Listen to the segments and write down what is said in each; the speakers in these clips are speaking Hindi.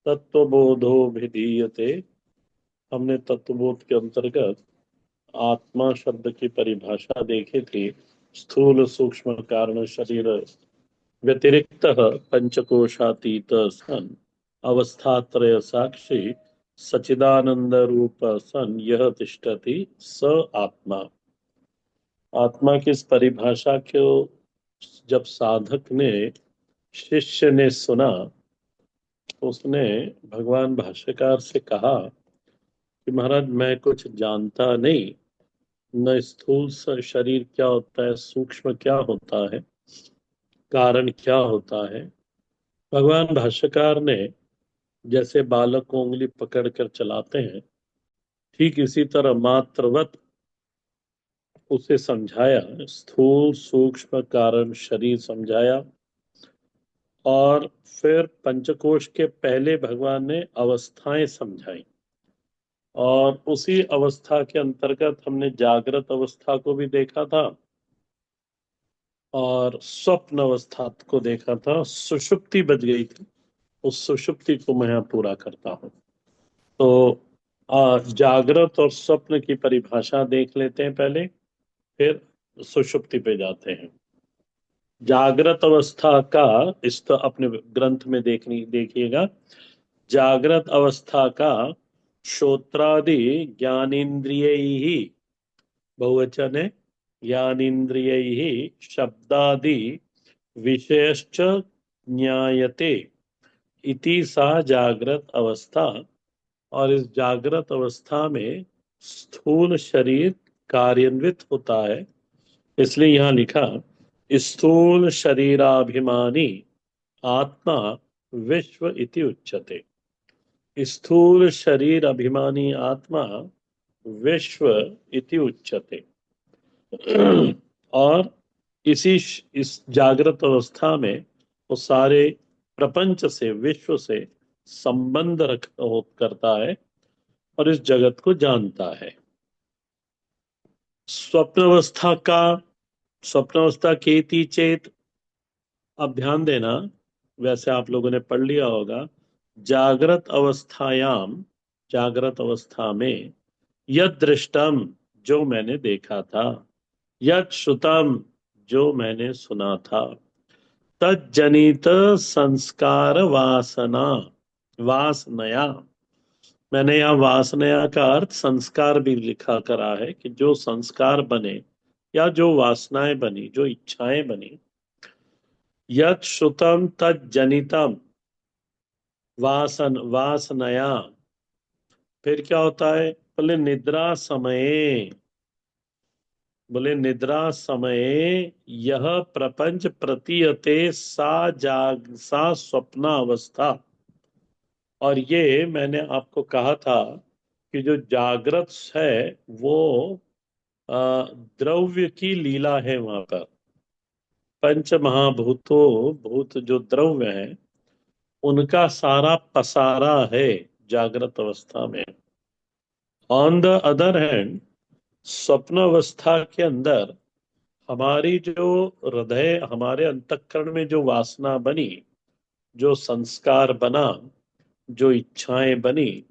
तत्वबोधो भिधीयते। हमने तत्वबोध के अंतर्गत आत्मा शब्द की परिभाषा देखी थी। स्थूल सूक्ष्म कारण शरीर व्यतिरिक्त पंचकोशातीत सन अवस्थात्रय साक्षी सचिदानंद रूप सन यह तिष्ठति स आत्मा। आत्मा की इस परिभाषा को जब साधक ने शिष्य ने सुना, उसने भगवान भाष्यकार से कहा कि महाराज मैं कुछ जानता नहीं, न स्थूल शरीर क्या होता है, सूक्ष्म क्या होता है, कारण क्या होता है। भगवान भाष्यकार ने जैसे बालक को उंगली पकड़ कर चलाते हैं, ठीक इसी तरह मात्रवत उसे समझाया। स्थूल सूक्ष्म कारण शरीर समझाया, और फिर पंचकोश के पहले भगवान ने अवस्थाएं समझाई, और उसी अवस्था के अंतर्गत हमने जागृत अवस्था को भी देखा था और स्वप्न अवस्था को देखा था। सुषुप्ति बच गई थी, उस सुषुप्ति को मैं यहाँ पूरा करता हूँ। तो जागृत और स्वप्न की परिभाषा देख लेते हैं पहले, फिर सुषुप्ति पे जाते हैं। जागृत अवस्था का इस तो अपने ग्रंथ में देखिएगा। जागृत अवस्था का श्रोत्रादि ज्ञानेन्द्रिय ही, बहुवचन है, ज्ञानेन्द्रिय ही शब्दादि विषयश्च ज्ञायते इति सा जागृत अवस्था। और इस जागृत अवस्था में स्थूल शरीर कार्यान्वित होता है। इसलिए यहां लिखा स्थूल शरीराभिमानी आत्मा विश्व इति उच्यते। स्थूल शरीर अभिमानी आत्मा विश्व इति उच्यते। और इस जागृत अवस्था में वो सारे प्रपंच से, विश्व से संबंध करता है और इस जगत को जानता है। स्वप्न अवस्था का, स्वप्न अवस्था केति चेत, अब ध्यान देना, वैसे आप लोगों ने पढ़ लिया होगा। जागृत अवस्थायाम, जागृत अवस्था में यद दृष्टम, जो मैंने देखा था, यद श्रुतम, जो मैंने सुना था, तज्जनित संस्कार वासना, वासनया, मैंने यहाँ वासनया का अर्थ संस्कार भी लिखा करा है कि जो संस्कार बने या जो वासनाएं बनी, जो इच्छाएं बनी, यत श्रुतम तज्जनितम वासनया। फिर क्या होता है, बोले निद्रा समये, बोले निद्रा समये यह प्रपंच प्रतीयते सा स्वप्न अवस्था। और ये मैंने आपको कहा था कि जो जागृत है वो अ, द्रव्य की लीला है वहां पर। पंच महाभूतों, भूत जो द्रव्य है, उनका सारा पसारा है जागृत अवस्था में। ऑन द अदर हैंड, स्वप्न अवस्था के अंदर हमारी जो हृदय, हमारे अंतःकरण में जो वासना बनी, जो संस्कार बना, जो इच्छाएं बनी,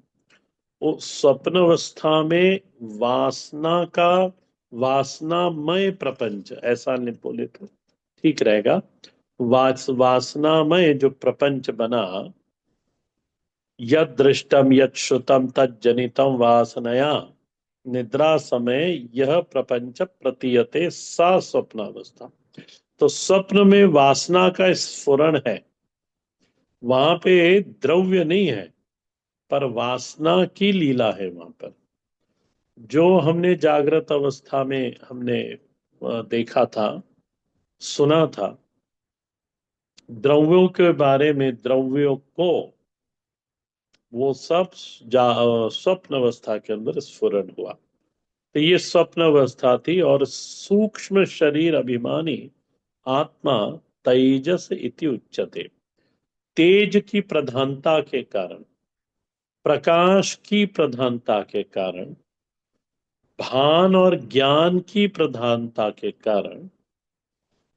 वो स्वप्न अवस्था में वासना का, वासनामय प्रपंच, ऐसा नहीं बोले तो ठीक रहेगा। वासनामय जो प्रपंच बना, यद दृष्टम यद श्रुतम तद जनितम वासनया, निद्रा समय यह प्रपंच प्रतीयते सा स्वप्नावस्था। तो स्वप्न में वासना का स्फुरण है, वहां पे द्रव्य नहीं है, पर वासना की लीला है वहां पर। जो हमने जागृत अवस्था में हमने देखा था, सुना था, द्रव्यों के बारे में, द्रव्यों को, वो सब स्वप्न अवस्था के अंदर स्फुरण हुआ। तो ये स्वप्न अवस्था थी। और सूक्ष्म शरीर अभिमानी आत्मा तेजस इति उच्यते। तेज की प्रधानता के कारण, प्रकाश की प्रधानता के कारण, भान और ज्ञान की प्रधानता के कारण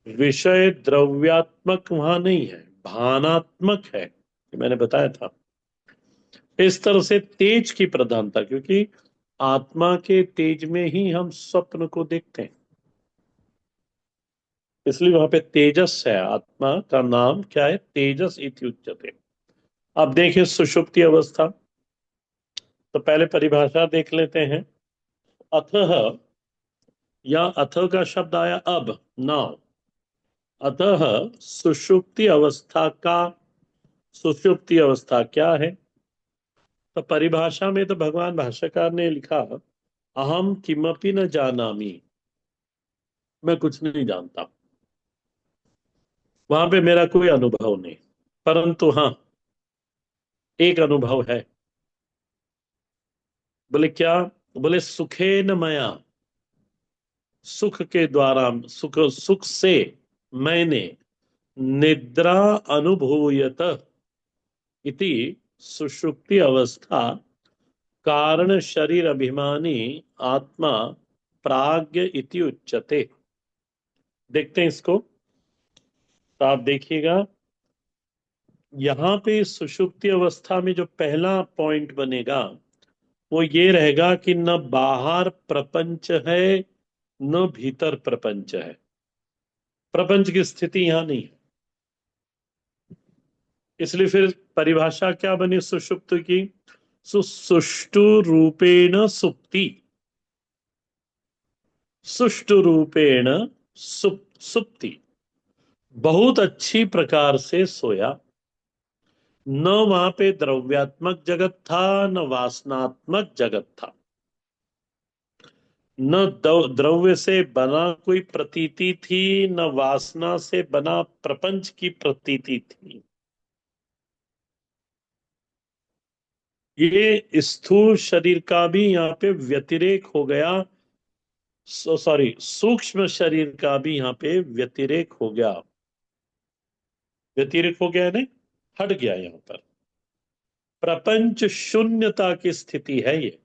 विषय द्रव्यात्मक वहां नहीं है, भानात्मक है, ये मैंने बताया था। इस तरह से तेज की प्रधानता, क्योंकि आत्मा के तेज में ही हम स्वप्न को देखते हैं, इसलिए वहां पे तेजस है। आत्मा का नाम क्या है? तेजस इति उच्यते। अब देखिए सुषुप्ति अवस्था, तो पहले परिभाषा देख लेते हैं। अतः, या अथ का शब्द आया अब, नाउ। अतः सुषुप्ति अवस्था क्या है? तो परिभाषा में तो भगवान भाष्यकार ने लिखा, अहम किमपि न जानामि, मैं कुछ नहीं जानता। वहां पे मेरा कोई अनुभव नहीं, परंतु हाँ, एक अनुभव है। बोले क्या? बोले सुखे न मया, सुख के द्वारा, सुख सुख से मैंने निद्रा अनुभूयत इति सुषुप्ति अवस्था कारण शरीर अभिमानी आत्मा प्राज्ञ इति उच्यते। देखते हैं इसको, तो आप देखिएगा यहां पे सुषुप्ति अवस्था में जो पहला पॉइंट बनेगा वो ये रहेगा कि न बाहर प्रपंच है, न भीतर प्रपंच है। प्रपंच की स्थिति यहां नहीं है। इसलिए फिर परिभाषा क्या बनी सुषुप्त की? सुष्टु रूपेण सुप्ति, सुष्टु रूपेण सुप्ति, बहुत अच्छी प्रकार से सोया। न वहां पे द्रव्यात्मक जगत था, न वासनात्मक जगत था, न द्रव्य से बना कोई प्रतीति थी, न वासना से बना प्रपंच की प्रतीति थी। ये स्थूल शरीर का भी यहाँ पे व्यतिरेक हो गया, सॉरी, सूक्ष्म शरीर का भी यहाँ पे व्यतिरेक हो गया। व्यतिरेक हो गया नहीं, हट गया यहाँ पर। प्रपंच शून्यता की स्थिति है ये।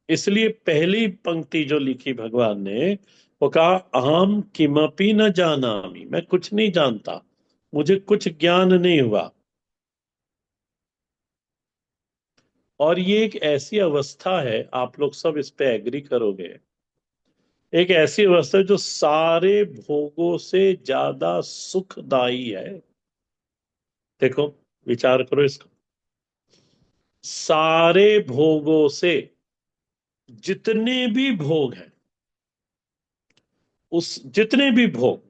इसलिए पहली पंक्ति जो लिखी भगवान ने, वो कहा अहम किमपि न जानामि, मैं कुछ नहीं जानता, मुझे कुछ ज्ञान नहीं हुआ। और ये एक ऐसी अवस्था है, आप लोग सब इस पे एग्री करोगे, एक ऐसी अवस्था है जो सारे भोगों से ज्यादा सुखदाई है। देखो, विचार करो इसको। सारे भोगों से, जितने भी भोग हैं, उस जितने भी भोग,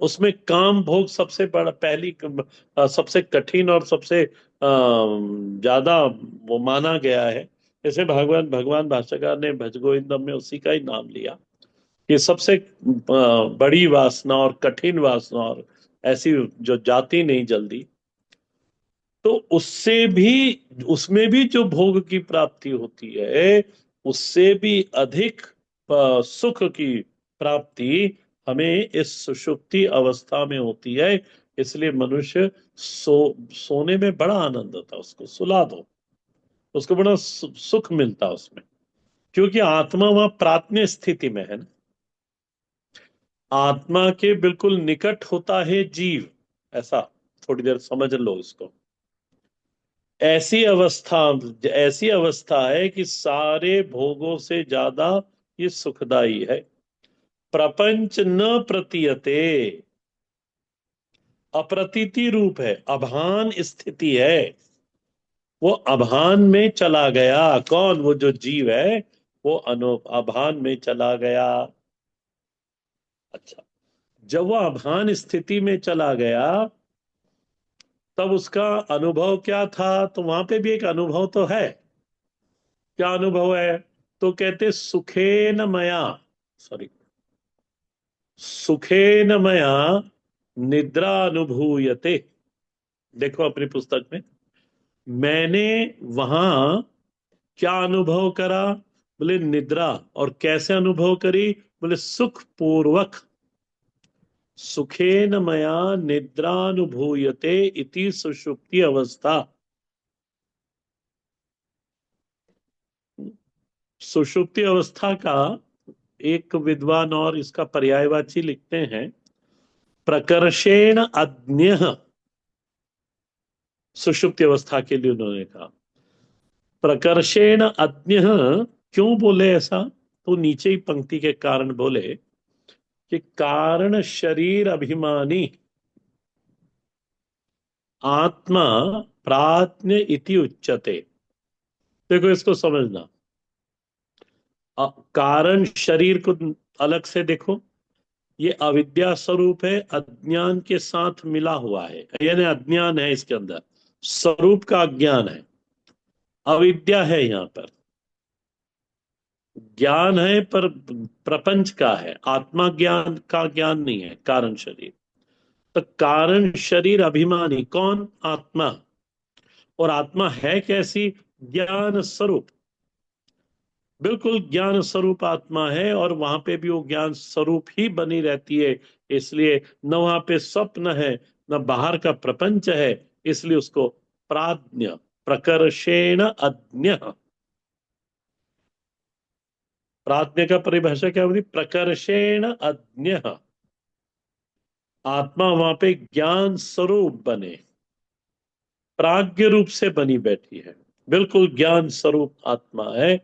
उसमें काम भोग सबसे बड़ा, सबसे कठिन और सबसे ज्यादा वो माना गया है। जैसे भगवान भगवान भाष्यकार ने भज गोविंदम में उसी का ही नाम लिया कि सबसे बड़ी वासना और कठिन वासना और ऐसी जो जाती नहीं जल्दी, तो उससे भी, उसमें भी जो भोग की प्राप्ति होती है, उससे भी अधिक सुख की प्राप्ति हमें इस सुषुप्ति अवस्था में होती है। इसलिए मनुष्य सोने में बड़ा आनंद होता है, उसको सुला दो, उसको बड़ा सुख मिलता है उसमें, क्योंकि आत्मा वहां प्रात्म्य स्थिति में है ना। आत्मा के बिल्कुल निकट होता है जीव, ऐसा थोड़ी देर समझ लो इसको। ऐसी अवस्था, ऐसी अवस्था है कि सारे भोगों से ज्यादा ये सुखदाई है। प्रपंच न प्रतीयते, अप्रतीति रूप है, अभान स्थिति है। वो अभान में चला गया। कौन? वो जो जीव है, वो अभान में चला गया। अच्छा, जब वो अभान स्थिति में चला गया, तब उसका अनुभव क्या था? तो वहां पे भी एक अनुभव तो है। क्या अनुभव है? तो कहते सुखे न मया, सॉरी, सुखे न मया निद्रा अनुभूयते। देखो अपनी पुस्तक में, मैंने वहां क्या अनुभव करा? बोले निद्रा। और कैसे अनुभव करी? बोले सुख पूर्वक। सुखेन मया निद्रानुभूयते इति सुषुप्ति अवस्था। सुषुप्ति अवस्था का एक विद्वान और इसका पर्यायवाची लिखते हैं, प्रकर्षेण अज्ञः सुषुप्ति अवस्था के लिए उन्होंने कहा। प्रकर्षेण अज्ञ, क्यों बोले ऐसा? तो नीचे ही पंक्ति के कारण बोले कि कारण शरीर अभिमानी आत्मा प्राज्ञ इति उच्यते। देखो इसको समझना। कारण शरीर को अलग से देखो, ये अविद्या स्वरूप है, अज्ञान के साथ मिला हुआ है, यानी अज्ञान है इसके अंदर, स्वरूप का अज्ञान है, अविद्या है यहाँ पर। ज्ञान है पर प्रपंच का है, आत्मा ज्ञान का ज्ञान नहीं है कारण शरीर। तो कारण शरीर अभिमानी कौन? आत्मा। और आत्मा है कैसी? ज्ञान स्वरूप, बिल्कुल ज्ञान स्वरूप आत्मा है, और वहां पे भी वो ज्ञान स्वरूप ही बनी रहती है। इसलिए न वहां पे स्वप्न है, न बाहर का प्रपंच है। इसलिए उसको प्राज्ञ, प्रकर्षेण अज्ञ। प्राज्ञ का परिभाषा क्या होगी? प्रकर्षेण अज्ञ। आत्मा वहां पे ज्ञान स्वरूप बने, प्राज्ञ रूप से बनी बैठी है, बिल्कुल ज्ञान स्वरूप आत्मा है।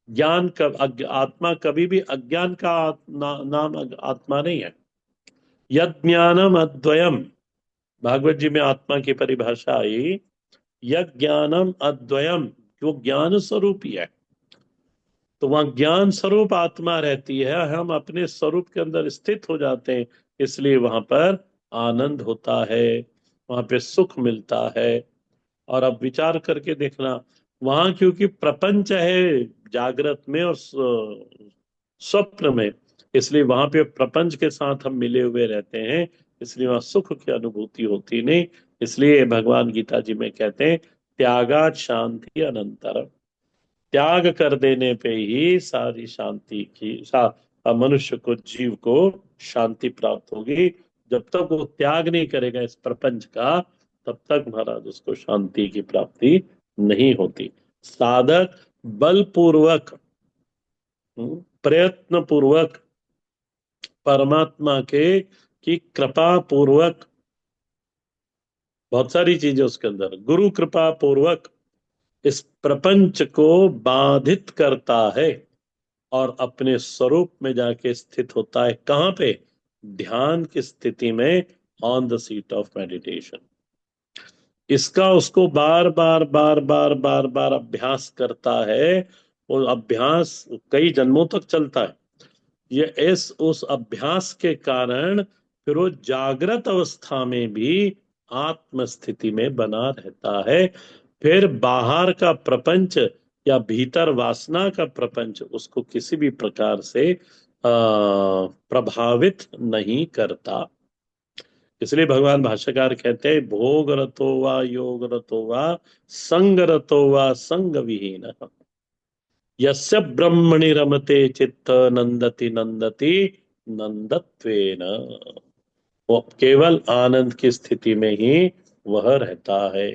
ज्ञान का आत्मा कभी भी अज्ञान का नाम आत्मा नहीं है। यद ज्ञानम अद्वयम, भागवत जी में आत्मा की परिभाषा आई, यद ज्ञानम अद्वयम, जो ज्ञान स्वरूप ही है। तो वहां ज्ञान स्वरूप आत्मा रहती है, हम अपने स्वरूप के अंदर स्थित हो जाते हैं, इसलिए वहां पर आनंद होता है, वहां पे सुख मिलता है। और अब विचार करके देखना, वहां क्योंकि प्रपंच है जागृत में और स्वप्न में, इसलिए वहां पे प्रपंच के साथ हम मिले हुए रहते हैं, इसलिए वहां सुख की अनुभूति होती नहीं। इसलिए भगवान गीता जी में कहते हैं, त्यागात शांति अनंतरम। त्याग कर देने पे ही सारी शांति की मनुष्य को, जीव को शांति प्राप्त होगी। जब तक वो त्याग नहीं करेगा इस प्रपंच का, तब तक महाराज उसको शांति की प्राप्ति नहीं होती। साधक बलपूर्वक, प्रयत्न पूर्वक, परमात्मा के की कृपा पूर्वक, बहुत सारी चीजें उसके अंदर, गुरु कृपा पूर्वक इस प्रपंच को बाधित करता है और अपने स्वरूप में जाके स्थित होता है। कहाँ पे? ध्यान की स्थिति में, on the seat of meditation. इसका उसको बार बार बार बार बार बार अभ्यास करता है, और अभ्यास कई जन्मों तक चलता है। ये इस उस अभ्यास के कारण फिर वो जागृत अवस्था में भी आत्म स्थिति में बना रहता है। फिर बाहर का प्रपंच या भीतर वासना का प्रपंच उसको किसी भी प्रकार से प्रभावित नहीं करता। इसलिए भगवान भाष्यकार कहते हैं, भोग रतो वा योग रतो वा संग रतो वा संग विहीन, यस्य ब्रह्मणि रमते चित्त नंदति नंदति नंदत्वेन। वो केवल आनंद की स्थिति में ही वह रहता है।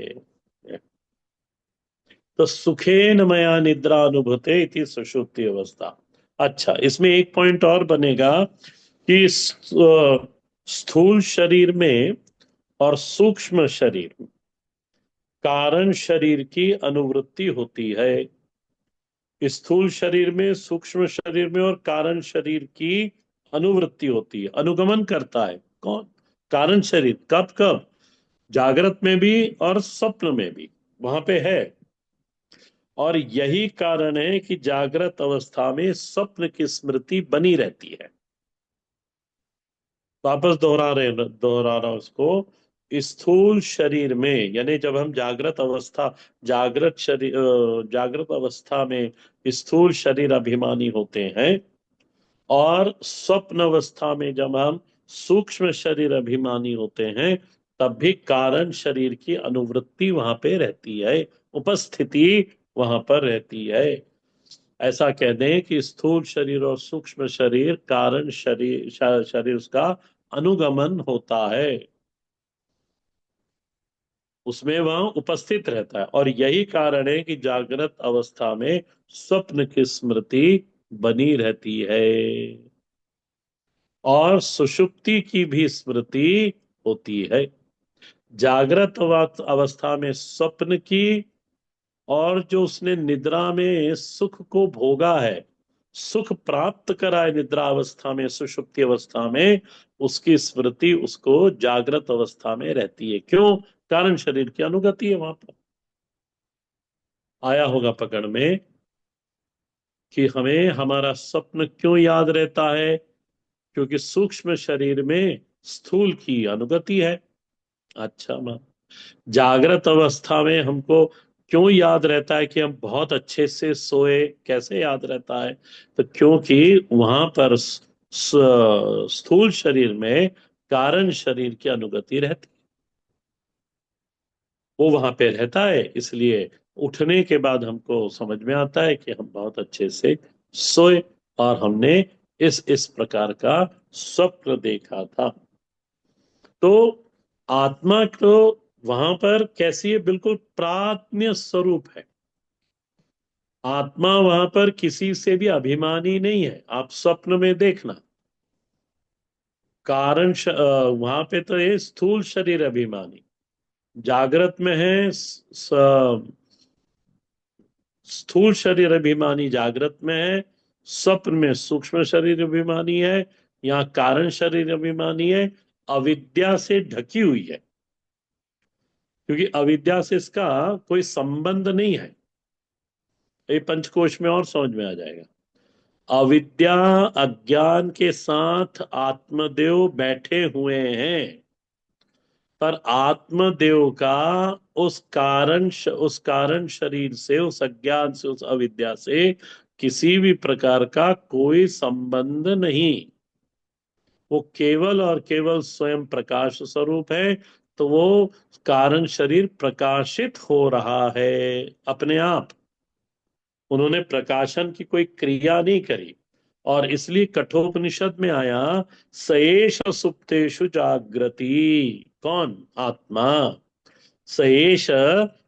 तो सुखेन मया निद्रा अनुभूते इति सुषुप्ति अवस्था। अच्छा, इसमें एक पॉइंट और बनेगा कि स्थूल शरीर में और सूक्ष्म शरीर, कारण शरीर की अनुवृत्ति होती है। स्थूल शरीर में, सूक्ष्म शरीर में और कारण शरीर की अनुवृत्ति होती है, अनुगमन करता है। कौन? कारण शरीर। कब कब? जागृत में भी और स्वप्न में भी वहां पे है। और यही कारण है कि जागृत अवस्था में स्वप्न की स्मृति बनी रहती है। वापस दोहरा रहा हूं उसको। स्थूल शरीर में, यानी जब हम जागृत अवस्था, जागृत अवस्था में स्थूल शरीर अभिमानी होते हैं, और स्वप्न अवस्था में जब हम सूक्ष्म शरीर अभिमानी होते हैं, तब भी कारण शरीर की अनुवृत्ति वहां पे रहती है, उपस्थिति वहां पर रहती है। ऐसा कह दें कि स्थूल शरीर और सूक्ष्म शरीर, कारण शरीर शरीर उसका अनुगमन होता है, उसमें वह उपस्थित रहता है। और यही कारण है कि जागृत अवस्था में स्वप्न की स्मृति बनी रहती है, और सुषुप्ति की भी स्मृति होती है। जागृत अवस्था में स्वप्न की, और जो उसने निद्रा में सुख को भोगा है, सुख प्राप्त करा है निद्रा अवस्था में, सुषुप्ति अवस्था में, उसकी स्मृति उसको जागृत अवस्था में रहती है। क्यों? कारण शरीर की अनुगति है वहां पर। आया होगा पकड़ में कि हमें हमारा स्वप्न क्यों याद रहता है? क्योंकि सूक्ष्म शरीर में स्थूल की अनुगति है। अच्छा मां, जागृत अवस्था में हमको क्यों याद रहता है कि हम बहुत अच्छे से सोए? कैसे याद रहता है? तो क्योंकि वहां पर स्थूल शरीर में कारण शरीर की अनुगति रहती है, वो वहां पे रहता है। इसलिए उठने के बाद हमको समझ में आता है कि हम बहुत अच्छे से सोए और हमने इस प्रकार का स्वप्न देखा था। तो आत्मा तो वहां पर कैसी है? बिल्कुल प्राज्ञ स्वरूप है। आत्मा वहां पर किसी से भी अभिमानी नहीं है। आप स्वप्न में देखना, वहां पे तो ये स्थूल शरीर अभिमानी, जागृत में है स्थूल शरीर अभिमानी जागृत में है, स्वप्न में सूक्ष्म शरीर अभिमानी है, यहाँ कारण शरीर अभिमानी है। अविद्या से ढकी हुई है, क्योंकि अविद्या से इसका कोई संबंध नहीं है। ये पंचकोश में और समझ में आ जाएगा। अविद्या अज्ञान के साथ आत्मदेव बैठे हुए हैं, पर आत्मदेव का उस कारण शरीर से, उस अज्ञान से, उस अविद्या से किसी भी प्रकार का कोई संबंध नहीं। वो केवल और केवल स्वयं प्रकाश स्वरूप है। तो वो कारण शरीर प्रकाशित हो रहा है अपने आप। उन्होंने प्रकाशन की कोई क्रिया नहीं करी। और इसलिए कठोपनिषद में आया, सएष सुप्तेषु जागृति। कौन? आत्मा। सएष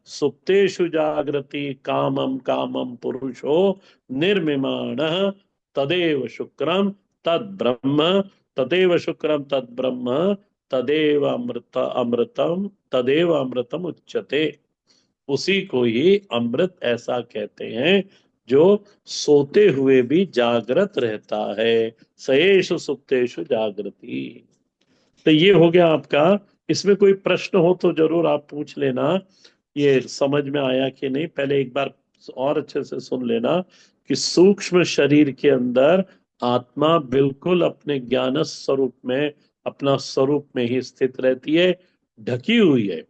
सुप्तेषु जागृति कामम कामम पुरुषो निर्मिमाण तदेव शुक्रम तद ब्रह्म, तदेव शुक्रम तद ब्रह्म, तदेव अमृतम उच्यते। उसी को ही अमृत ऐसा कहते हैं, जो सोते हुए भी जागृत रहता है। सयेषु सुप्तेषु जागृति। तो ये हो गया आपका। इसमें कोई प्रश्न हो तो जरूर आप पूछ लेना। ये समझ में आया कि नहीं, पहले एक बार और अच्छे से सुन लेना कि सूक्ष्म शरीर के अंदर आत्मा बिल्कुल अपने ज्ञान स्वरूप में, अपना स्वरूप में ही स्थित रहती है, ढकी हुई है।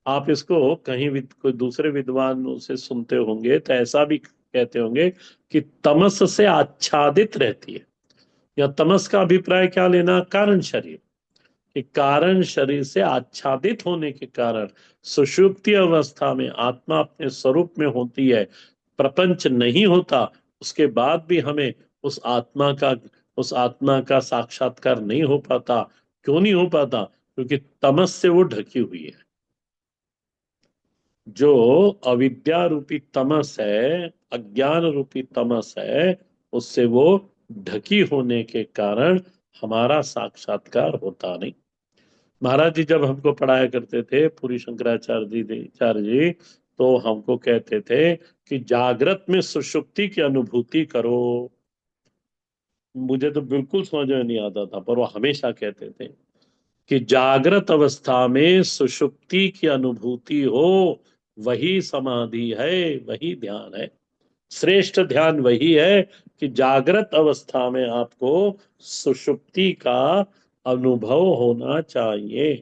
आप इसको कहीं कोई दूसरे विद्वान से सुनते होंगे तो ऐसा भी कहते होंगे कि तमस से आच्छादित रहती है। या तमस का अभिप्राय क्या लेना? कारण शरीर। कि कारण शरीर से आच्छादित होने के कारण सुषुप्ति अवस्था में आत्मा अपने स्वरूप में होती है, प्रपंच नहीं होता। उसके बाद भी हमें उस आत्मा का साक्षात्कार नहीं हो पाता। क्यों नहीं हो पाता? क्योंकि तमस से वो ढकी हुई है। जो अविद्या रूपी तमस है, अज्ञान रूपी तमस है, उससे वो ढकी होने के कारण हमारा साक्षात्कार होता नहीं। महाराज जी जब हमको पढ़ाया करते थे, पूरी शंकराचार्य जी आचार्य जी, तो हमको कहते थे कि जागृत में सुषुप्ति की अनुभूति करो। मुझे तो बिल्कुल समझ में नहीं आता था, पर वो हमेशा कहते थे कि जागृत अवस्था में सुषुप्ति की अनुभूति हो, वही समाधि है, वही ध्यान है। श्रेष्ठ ध्यान वही है कि जागृत अवस्था में आपको सुषुप्ति का अनुभव होना चाहिए।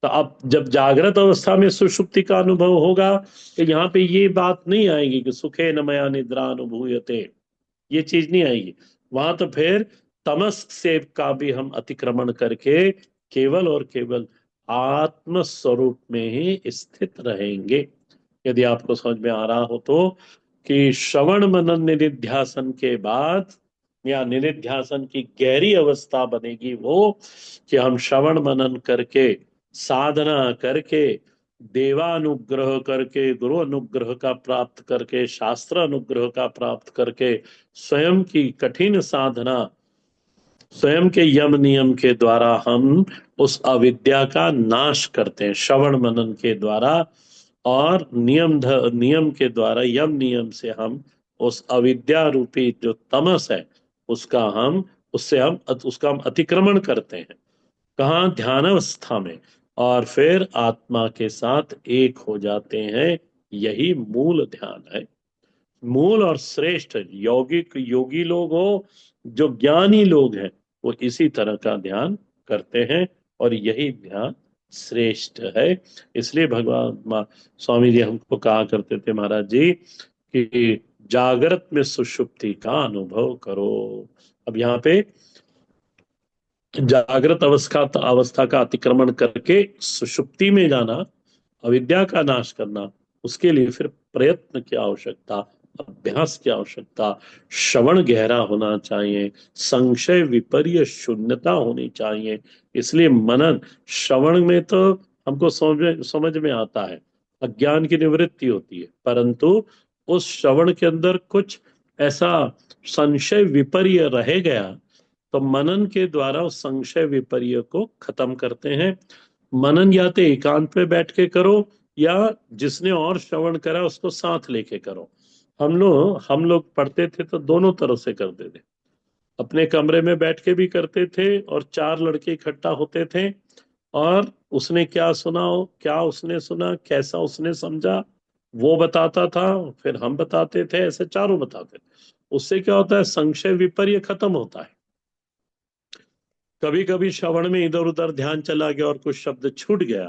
तो अब जब जागृत अवस्था में सुषुप्ति का अनुभव होगा, तो यहाँ पे ये बात नहीं आएगी कि सुखे न मया निद्रा अनुभूयते, ये चीज नहीं आएगी। वहां तो फिर तमस से का भी हम अतिक्रमण करके केवल और केवल आत्म स्वरूप में ही स्थित रहेंगे। यदि आपको समझ में आ रहा हो तो, कि श्रवण मनन निधिध्यासन के बाद, या निधिध्यासन की गहरी अवस्था बनेगी वो, कि हम श्रवण मनन करके, साधना करके, देवानुग्रह करके, गुरु अनुग्रह का प्राप्त करके, शास्त्र अनुग्रह का प्राप्त करके, स्वयं की कठिन साधना स्वयं के यम नियम के द्वारा हम उस अविद्या का नाश करते हैं, श्रवण मनन के द्वारा। और नियम के द्वारा, यम नियम से हम उस अविद्या रूपी जो तमस है उसका हम उसका हम अतिक्रमण करते हैं। कहाँ? ध्यान अवस्था में। और फिर आत्मा के साथ एक हो जाते हैं। यही मूल ध्यान है। मूल और श्रेष्ठ योगी लोग हो, जो ज्ञानी लोग हैं, वो इसी तरह का ध्यान करते हैं। और यही ध्यान श्रेष्ठ है। इसलिए स्वामी जी हमको कहा करते थे, महाराज जी, कि जागृत में सुषुप्ति का अनुभव करो। अब यहाँ पे जागृत अवस्था का अतिक्रमण करके सुषुप्ति में जाना, अविद्या का नाश करना, उसके लिए फिर प्रयत्न की आवश्यकता, अभ्यास की आवश्यकता, श्रवण गहरा होना चाहिए, संशय विपर्य शून्यता होनी चाहिए। इसलिए मनन श्रवण में तो हमको समझ में आता है, अज्ञान की निवृत्ति होती है, परंतु उस श्रवण के अंदर कुछ ऐसा संशय विपर्य रह गया, तो मनन के द्वारा उस संशय विपर्य को खत्म करते हैं। मनन या तो एकांत में बैठ के करो, या जिसने और श्रवण करा उसको साथ लेके करो। हम लोग पढ़ते थे तो दोनों तरह से करते थे। अपने कमरे में बैठ के भी करते थे, और चार लड़के इकट्ठा होते थे, और उसने क्या सुना हो, क्या उसने सुना, कैसा उसने समझा, वो बताता था, फिर हम बताते थे, ऐसे चारों बताते थे। उससे क्या होता है? संशय विपर्य खत्म होता है। कभी कभी श्रवण में इधर उधर ध्यान चला गया और कुछ शब्द छूट गया,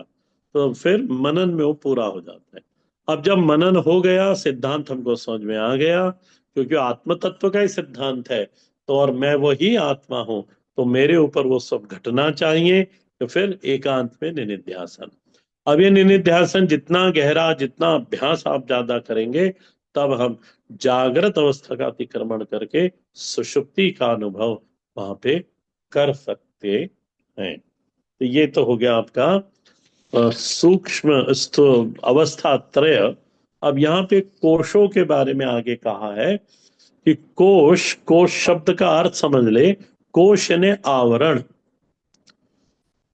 तो फिर मनन में वो पूरा हो जाता है। अब जब मनन हो गया, सिद्धांत हमको समझ में आ गया, क्योंकि आत्म तत्व का ही सिद्धांत है, तो और मैं वही आत्मा हूं, तो मेरे ऊपर वो सब घटना चाहिए। तो फिर एकांत में निनिध्यासन। अब ये निनिध्यासन जितना गहरा, जितना अभ्यास आप ज्यादा करेंगे, तब हम जागृत अवस्था का अतिक्रमण करके सुषुप्ति का अनुभव वहां पे कर सकते हैं। तो ये तो हो गया आपका सूक्ष्म अवस्था त्रय। अब यहाँ पे कोशों के बारे में आगे कहा है कि कोश शब्द का अर्थ समझ ले। कोश यानी आवरण,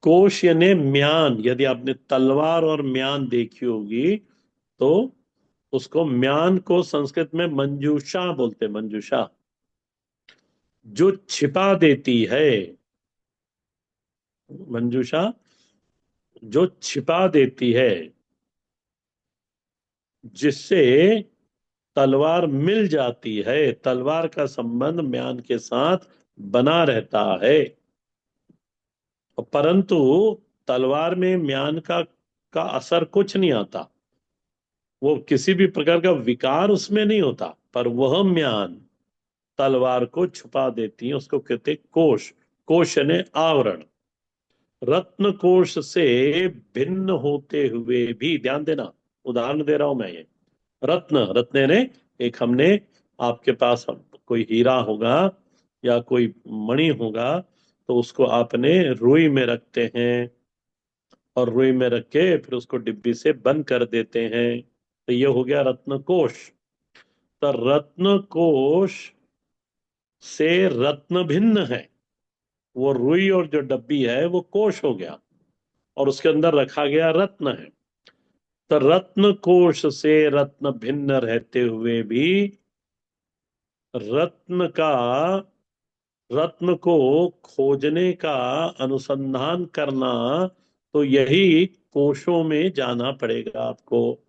कोश यानी म्यान। यदि आपने तलवार और म्यान देखी होगी, तो उसको म्यान को संस्कृत में मंजूषा बोलते, मंजूषा, जो छिपा देती है। मंजूषा जो छिपा देती है, जिससे तलवार मिल जाती है, तलवार का संबंध म्यान के साथ बना रहता है। परंतु तलवार में म्यान का असर कुछ नहीं आता, वो किसी भी प्रकार का विकार उसमें नहीं होता, पर वह म्यान तलवार को छुपा देती है। उसको कहते कोश। कोश यानी आवरण। रत्न कोश से भिन्न होते हुए भी, ध्यान देना, उदाहरण दे रहा हूं मैं ये। रत्न, रत्न ने, एक हमने, आपके पास कोई हीरा होगा या कोई मणि होगा, तो उसको आपने रुई में रखते हैं, और रुई में रख के फिर उसको डिब्बी से बंद कर देते हैं। तो ये हो गया रत्न कोश। तो रत्न कोश से रत्न भिन्न है। वो रुई और जो डब्बी है वो कोश हो गया, और उसके अंदर रखा गया रत्न है। तो रत्न कोश से रत्न भिन्न रहते हुए भी, रत्न का रत्न को खोजने का अनुसंधान करना, तो यही कोशों में जाना पड़ेगा आपको।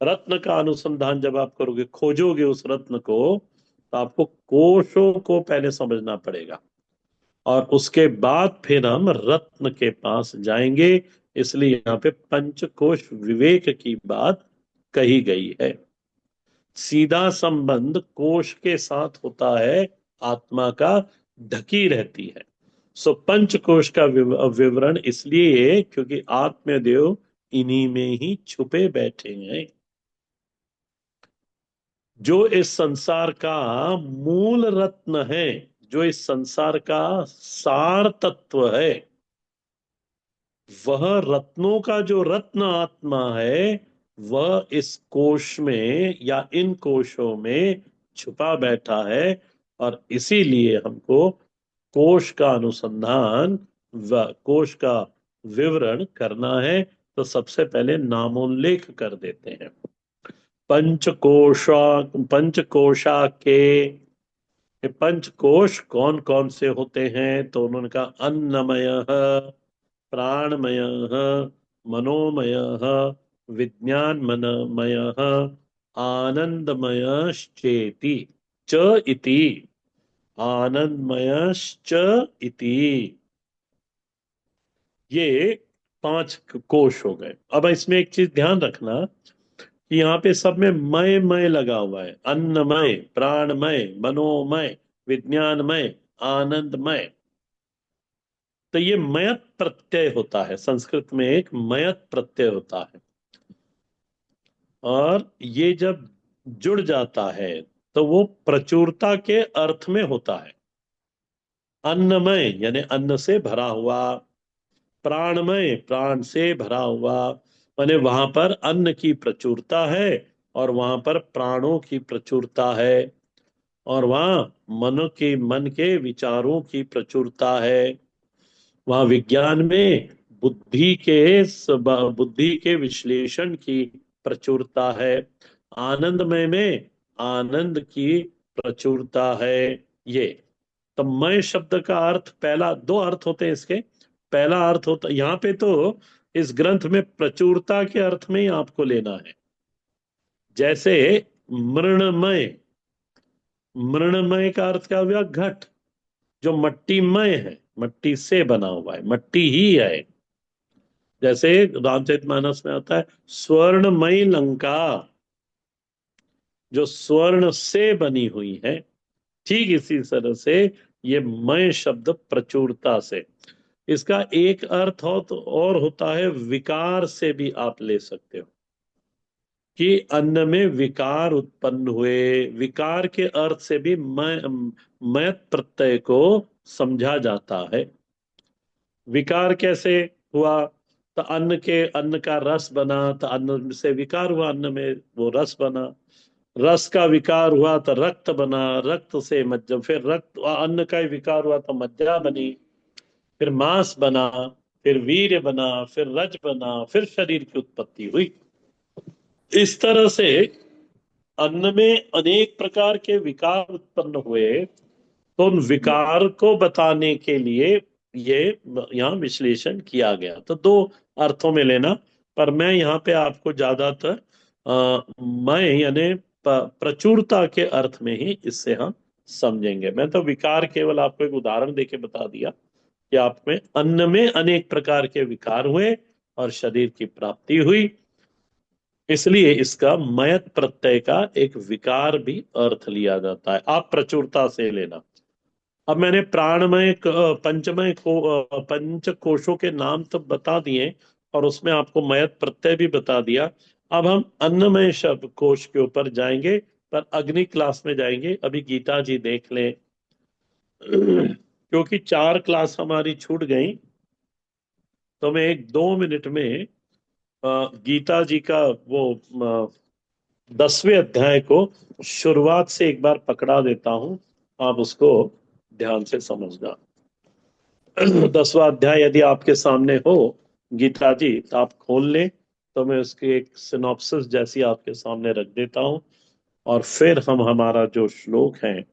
रत्न का अनुसंधान जब आप करोगे, खोजोगे उस रत्न को, तो आपको कोशों को पहले समझना पड़ेगा, और उसके बाद फिर हम रत्न के पास जाएंगे। इसलिए यहाँ पे पंचकोश विवेक की बात कही गई है। सीधा संबंध कोश के साथ होता है, आत्मा का ढकी रहती है। सो पंचकोश का विवरण इसलिए क्योंकि आत्मदेव इन्हीं में ही छुपे बैठे हैं। जो इस संसार का मूल रत्न है, जो इस संसार का सार तत्व है, वह रत्नों का जो रत्न आत्मा है, वह इस कोश में या इन कोशों में छुपा बैठा है। और इसीलिए हमको कोश का अनुसंधान व कोश का विवरण करना है तो सबसे पहले नामोल्लेख कर देते हैं। पंचकोशा पंचकोशा के ये पंचकोश कौन कौन से होते हैं, तो उन्होंने कहा अन्नमय, प्राणमय, मनोमय, विज्ञान मनमय, आनंदमयश्चेति, च इति, आनंदमयश्च इति, ये 5 कोश हो गए। अब इसमें एक चीज ध्यान रखना कि यहाँ पे सब में मय मय लगा हुआ है, अन्नमय, प्राणमय, मनोमय, विज्ञानमय, आनंदमय। तो ये मयत प्रत्यय होता है, संस्कृत में एक मयत प्रत्यय होता है, और ये जब जुड़ जाता है तो वो प्रचुरता के अर्थ में होता है। अन्नमय यानी अन्न से भरा हुआ, प्राणमय प्राण से भरा हुआ, माने वहां पर अन्न की प्रचुरता है और वहां पर प्राणों की प्रचुरता है, और वहां मन के विचारों की प्रचुरता है। वहां विज्ञान में बुद्धि के विश्लेषण की प्रचुरता है। आनंदमय में आनंद की प्रचुरता है। ये तो मय शब्द का अर्थ, पहला दो अर्थ होते हैं इसके। पहला अर्थ होता यहाँ पे तो इस ग्रंथ में प्रचुरता के अर्थ में ही आपको लेना है। जैसे मृणमय, मृणमय का अर्थ क्या हुआ, घट, जो मट्टीमय है, मट्टी से बना हुआ है, मट्टी ही है। जैसे रामचरितमानस में आता है स्वर्णमयी लंका, जो स्वर्ण से बनी हुई है। ठीक इसी तरह से ये मय शब्द प्रचुरता से, इसका एक अर्थ हो तो और होता है विकार से भी आप ले सकते हो, कि अन्न में विकार उत्पन्न हुए। विकार के अर्थ से भी मयत प्रत्यय को समझा जाता है। विकार कैसे हुआ, तो अन्न का रस बना, तो अन्न से विकार हुआ, अन्न में वो रस बना। रस का विकार हुआ तो रक्त बना, रक्त से मज्जा, फिर रक्त अन्न का ही विकार हुआ तो मज्जा बनी, फिर मांस बना, फिर वीर्य बना, फिर रज बना, फिर शरीर की उत्पत्ति हुई। इस तरह से अन्न में अनेक प्रकार के विकार उत्पन्न हुए, तो उन विकार को बताने के लिए ये यहाँ विश्लेषण किया गया। तो दो अर्थों में लेना, पर मैं यहाँ पे आपको ज्यादातर मैं यानी प्रचुरता के अर्थ में ही इससे हम समझेंगे। मैं तो विकार केवल आपको एक उदाहरण देके बता दिया कि आप में अन्न में अनेक प्रकार के विकार हुए और शरीर की प्राप्ति हुई, इसलिए इसका मयत प्रत्यय का एक विकार भी अर्थ लिया जाता है। आप प्रचुरता से लेना। अब मैंने पंच कोशों के नाम तो बता दिए और उसमें आपको मयत प्रत्यय भी बता दिया। अब हम अन्नमय शब्द कोश के ऊपर जाएंगे, पर अगली क्लास में जाएंगे। अभी गीता जी देख लें, क्योंकि 4 क्लास हमारी छूट गई, तो मैं एक 2 मिनट में गीता जी का वो 10वें अध्याय को शुरुआत से एक बार पकड़ा देता हूं, आप उसको ध्यान से समझना। 10वां अध्याय यदि आपके सामने हो गीता जी, तो आप खोल लें, तो मैं उसकी एक सिनॉप्सिस जैसी आपके सामने रख देता हूं, और फिर हम हमारा जो श्लोक है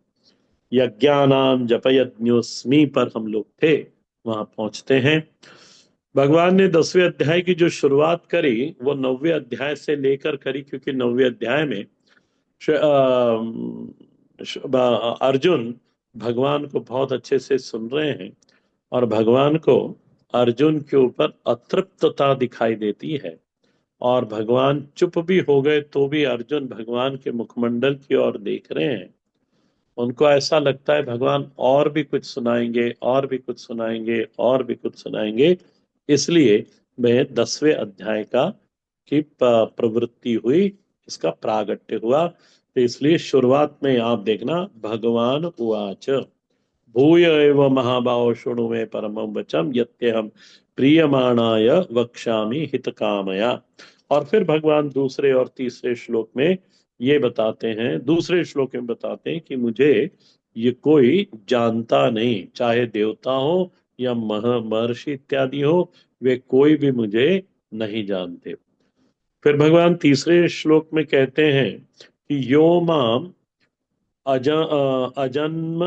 यज्ञानाम जपयज्ञोस्मि पर हम लोग थे, वहां पहुंचते हैं। भगवान ने 10वें अध्याय की जो शुरुआत करी वो 9वें अध्याय से लेकर करी, क्योंकि 9वें अध्याय में अर्जुन भगवान को बहुत अच्छे से सुन रहे हैं, और भगवान को अर्जुन के ऊपर अतृप्तता दिखाई देती है, और भगवान चुप भी हो गए तो भी अर्जुन भगवान के मुखमंडल की ओर देख रहे हैं। उनको ऐसा लगता है भगवान और भी कुछ सुनाएंगे, और भी कुछ सुनाएंगे, और भी कुछ सुनाएंगे। इसलिए मैं 10वें अध्याय का की प्रवृत्ति हुई, इसका प्रागट्य हुआ। तो इसलिए शुरुआत में आप देखना, भगवान उवाच भूय एव महाबाहो शृणु मे परमं वचम यत्यहं प्रीयमाणाय वक्ष्यामि हित कामया। और फिर भगवान दूसरे और तीसरे श्लोक में ये बताते हैं, दूसरे श्लोक में बताते हैं कि मुझे ये कोई जानता नहीं, चाहे देवता हो या महर्षि इत्यादि हो, वे कोई भी मुझे नहीं जानते। फिर भगवान तीसरे श्लोक में कहते हैं कि यो माम अजन्म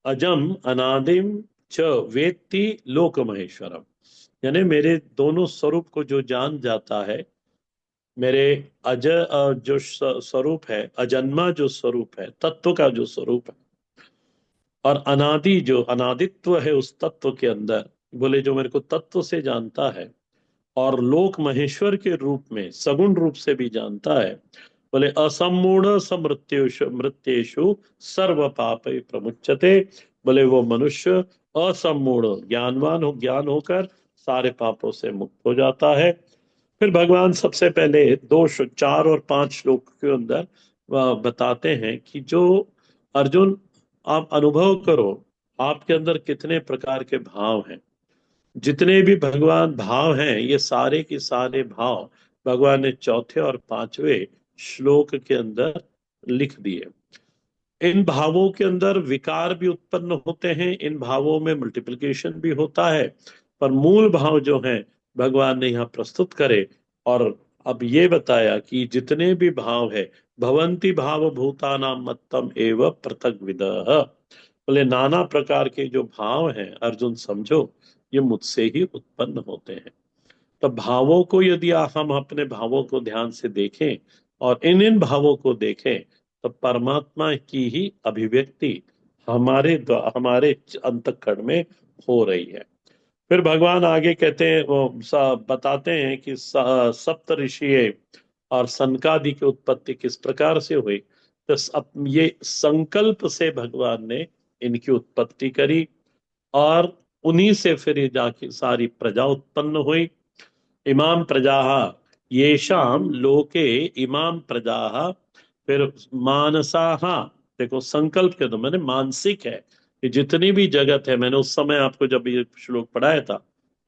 अजम अनादिम च वेत्ति लोक महेश्वरम। यानी मेरे दोनों स्वरूप को जो जान जाता है, मेरे जो स्वरूप है, अजन्मा जो स्वरूप है, तत्व का जो स्वरूप है, और अनादि जो अनादित्व है उस तत्व के अंदर, बोले जो मेरे को तत्व से जानता है और लोक महेश्वर के रूप में सगुण रूप से भी जानता है, बोले असमूढ़ समृत्युषु मृत्येषु सर्व पाप प्रमुच्यते। बोले वो मनुष्य असमूढ़ ज्ञानवान हो, ज्ञान होकर सारे पापों से मुक्त हो जाता है। फिर भगवान सबसे पहले 4 और 5 श्लोक के अंदर बताते हैं कि जो अर्जुन, आप अनुभव करो आपके अंदर कितने प्रकार के भाव हैं। जितने भी भगवान भाव हैं, ये सारे के सारे भाव भगवान ने चौथे और पांचवें श्लोक के अंदर लिख दिए। इन भावों के अंदर विकार भी उत्पन्न होते हैं, इन भावों में मल्टीप्लिकेशन भी होता है, पर मूल भाव जो है भगवान ने यहाँ प्रस्तुत करे। और अब ये बताया कि जितने भी भाव है, भवंती भाव भूतानाम मत्तम एव पृथक विदः। बोले नाना प्रकार के जो भाव हैं अर्जुन समझो, ये मुझसे ही उत्पन्न होते हैं। तो भावों को यदि हम अपने भावों को ध्यान से देखें और इन भावों को देखें, तो परमात्मा की ही अभिव्यक्ति हमारे अंतःकरण में हो रही है। फिर भगवान आगे कहते हैं, बताते हैं कि सप्त ऋषि और सनकादि की उत्पत्ति किस प्रकार से हुई। तो ये संकल्प से भगवान ने इनकी उत्पत्ति करी, और उन्हीं से फिर ये जाके सारी प्रजा उत्पन्न हुई। इमाम प्रजा येषाम लोके इमाम प्रजा, फिर मानसाहा। देखो संकल्प के तो मैंने मानसिक है कि जितनी भी जगत है, मैंने उस समय आपको जब ये श्लोक पढ़ाया था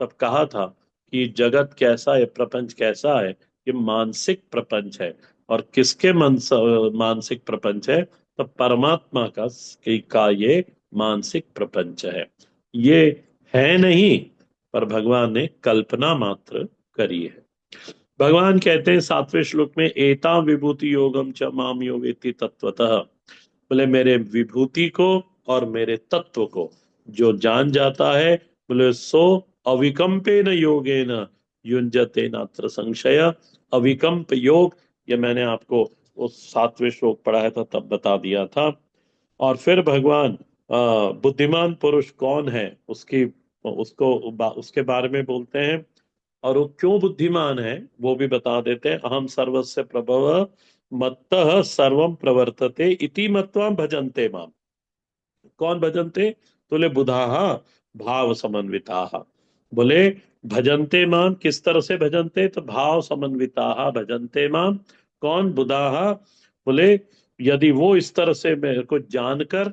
तब कहा था कि जगत कैसा है, प्रपंच कैसा है, ये मानसिक प्रपंच है। और किसके मानसिक प्रपंच है? तो परमात्मा का ये मानसिक प्रपंच है। ये है नहीं, पर भगवान ने कल्पना मात्र करी है। भगवान कहते हैं 7वें श्लोक में, एता विभूति योगम च माम यो वेत्ति तत्वतः। बोले मेरे विभूति को और मेरे तत्व को जो जान जाता है, बोले सो अविकम्पेन योगेन युंजते नात्र संशय। अविकम्प योग, ये मैंने आपको उस 7वें श्लोक पढ़ाया था तब बता दिया था। और फिर भगवान बुद्धिमान पुरुष कौन है उसकी उसके बारे में बोलते हैं, और वो क्यों बुद्धिमान है वो भी बता देते हैं। अहम सर्वस्य प्रभव मत्तः सर्वम प्रवर्तते इति मत्वा भजन्ते माम। कौन भजन्ते? बोले बुधाहा भाव समन्विताः। बोले भजन्ते माम किस तरह से भजन्ते? तो भाव समन्विताः भजन्ते माम। कौन? बुधाहा। बोले यदि वो इस तरह से मेरे को जानकर,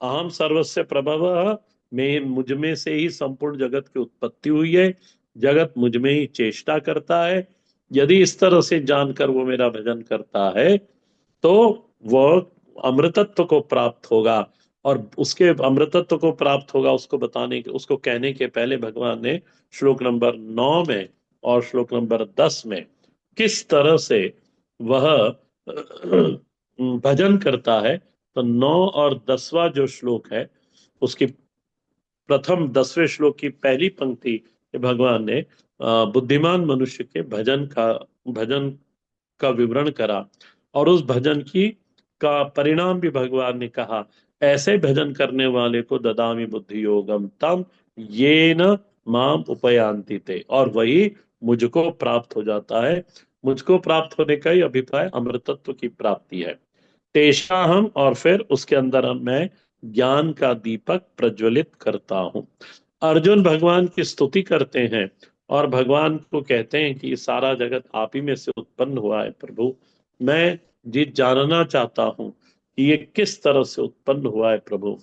अहम सर्वस्य प्रभव, मैं मुझ में से ही संपूर्ण जगत की उत्पत्ति हुई है, जगत मुझ में ही चेष्टा करता है, यदि इस तरह से जानकर वो मेरा भजन करता है, तो वह अमृतत्व को प्राप्त होगा। और उसके अमृतत्व को प्राप्त होगा उसको बताने के, उसको कहने के पहले भगवान ने श्लोक नंबर 9 में और श्लोक नंबर 10 में किस तरह से वह भजन करता है। तो 9 और 10वां जो श्लोक है, उसकी प्रथम 10वें श्लोक की पहली पंक्ति भगवान ने बुद्धिमान मनुष्य के भजन का विवरण करा। और उस भजन की का परिणाम भी भगवान ने कहा, ऐसे भजन करने वाले को ददामी बुद्धि योगम तम ये न माम उपयांति थे, और वही मुझको प्राप्त हो जाता है। मुझको प्राप्त होने का ही अभिप्राय अमृतत्व की प्राप्ति है। तेषा हम, और फिर उसके अंदर मैं ज्ञान का दीपक प्रज्वलित करता हूं। अर्जुन भगवान की स्तुति करते हैं और भगवान को कहते हैं कि ये सारा जगत आप ही में से उत्पन्न हुआ है प्रभु। मैं जी जानना चाहता हूं कि ये किस तरह से उत्पन्न हुआ है प्रभु,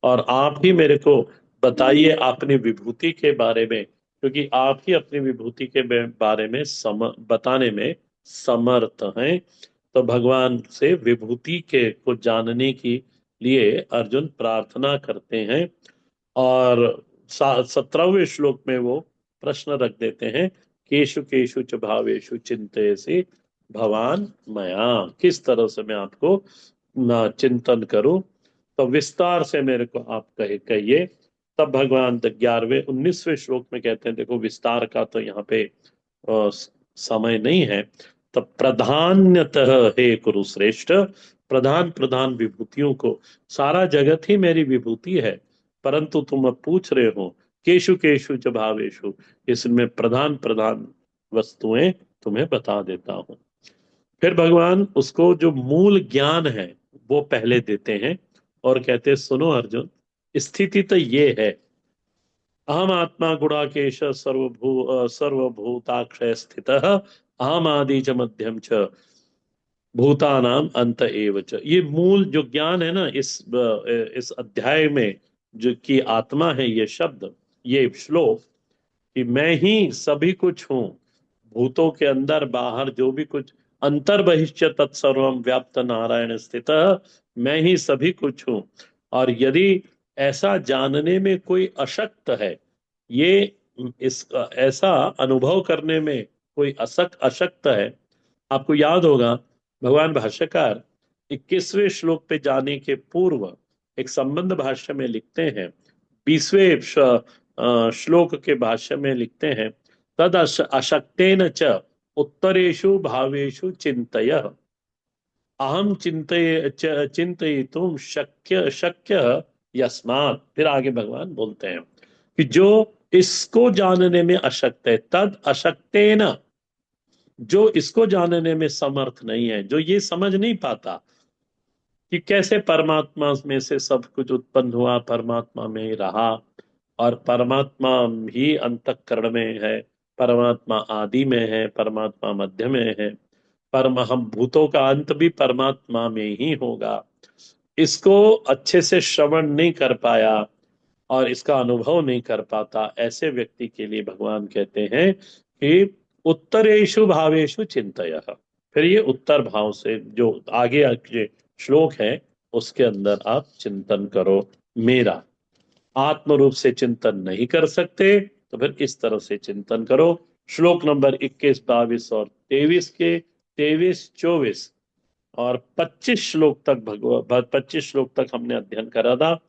और आप ही मेरे को बताइए अपनी विभूति के बारे में, क्योंकि आप ही अपनी विभूति के बारे में बताने में समर्थ हैं। तो भगवान से विभूति के को जानने की लिए अर्जुन प्रार्थना करते हैं। और 17वें श्लोक में वो प्रश्न रख देते हैं, केशु केशु च भावेषु चिंतयसि भवान मया, किस तरह से मैं आपको ना चिंतन करूं, तो विस्तार से मेरे को आप कहिए। तब भगवान 11वें 19वें श्लोक में कहते हैं, देखो विस्तार का तो यहाँ पे समय नहीं है। तब प्रधान्यतः हे कुरुश्रेष्ठ, प्रधान प्रधान विभूतियों को, सारा जगत ही मेरी विभूति है, परंतु तुम अब पूछ रहे हो केशु केशु च भावेशु, इसमें प्रधान प्रधान वस्तुएं तुम्हें बता देता हूं। फिर भगवान उसको जो मूल ज्ञान है वो पहले देते हैं और कहते हैं, सुनो अर्जुन, स्थिति तो ये है, अहम आत्मा गुणाकेश सर्वभूताक्षय स्थित अहम आदि च मध्यम च भूतानाम अंत एव च। ये मूल जो ज्ञान है ना इस अध्याय में, जो कि आत्मा है ये शब्द, ये श्लोक, कि मैं ही सभी कुछ हूँ, भूतों के अंदर बाहर जो भी कुछ, अंतर बहिष्य तत्सर्वम व्याप्त नारायण स्थित, मैं ही सभी कुछ हूँ। और यदि ऐसा जानने में कोई अशक्त है, ये इस ऐसा अनुभव करने में कोई अशक्त है। आपको याद होगा भगवान भाष्यकार 21वें श्लोक पे जाने के पूर्व एक संबंध भाष्य में लिखते हैं, 20वें श्लोक के भाष्य में लिखते हैं, तद अशक्तेन च उत्तरेषु भावेषु चिंतय अहम चिंतयितुम शक्य शक्य यस्मात्। फिर आगे भगवान बोलते हैं कि जो इसको जानने में अशक्त है, तद अशक्तेन, जो इसको जानने में समर्थ नहीं है, जो ये समझ नहीं पाता कि कैसे परमात्मा में से सब कुछ उत्पन्न हुआ, परमात्मा में ही रहा, और परमात्मा ही अंतःकरण में है, परमात्मा आदि में है, परमात्मा मध्य में है, परम हम भूतों का अंत भी परमात्मा में ही होगा, इसको अच्छे से श्रवण नहीं कर पाया और इसका अनुभव नहीं कर पाता, ऐसे व्यक्ति के लिए भगवान कहते हैं कि उत्तरेषु भावेषु चिंतय। फिर ये उत्तर भाव से जो आगे के श्लोक है उसके अंदर आप चिंतन करो मेरा। आत्म रूप से चिंतन नहीं कर सकते तो फिर इस तरह से चिंतन करो। श्लोक नंबर 21 22 और 23 के 23 24 और 25 श्लोक तक 25 श्लोक तक हमने अध्ययन करा था।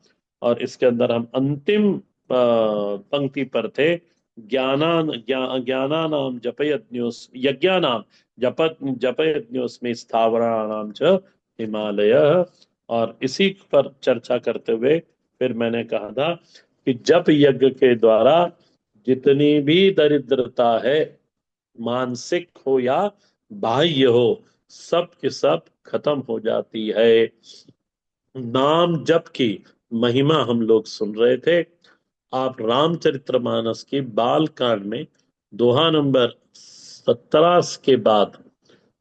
और इसके अंदर हम अंतिम पंक्ति पर थे, ज्ञानानाम जपयज्ञोस यज्ञानाम जपयज्ञोस्मि स्थावराणाम च हिमालय। और इसी पर चर्चा करते हुए फिर मैंने कहा था कि जप यज्ञ के द्वारा जितनी भी दरिद्रता है, मानसिक हो या बाह्य हो, सब के सब खत्म हो जाती है। नाम जप की महिमा हम लोग सुन रहे थे। आप रामचरितमानस की बाल कांड में दोहा नंबर 17 के बाद